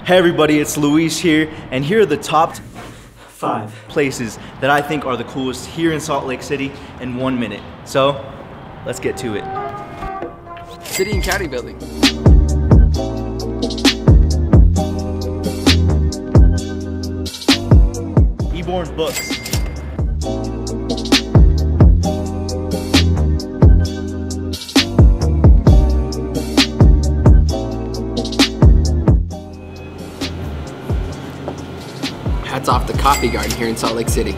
Hey everybody, it's Luis here, and here are the top 5 places that I think are the coolest here in Salt Lake City in 1 minute. So, let's get to it. City and County Building. Eborn Books. Hats off the Coffee Garden here in Salt Lake City.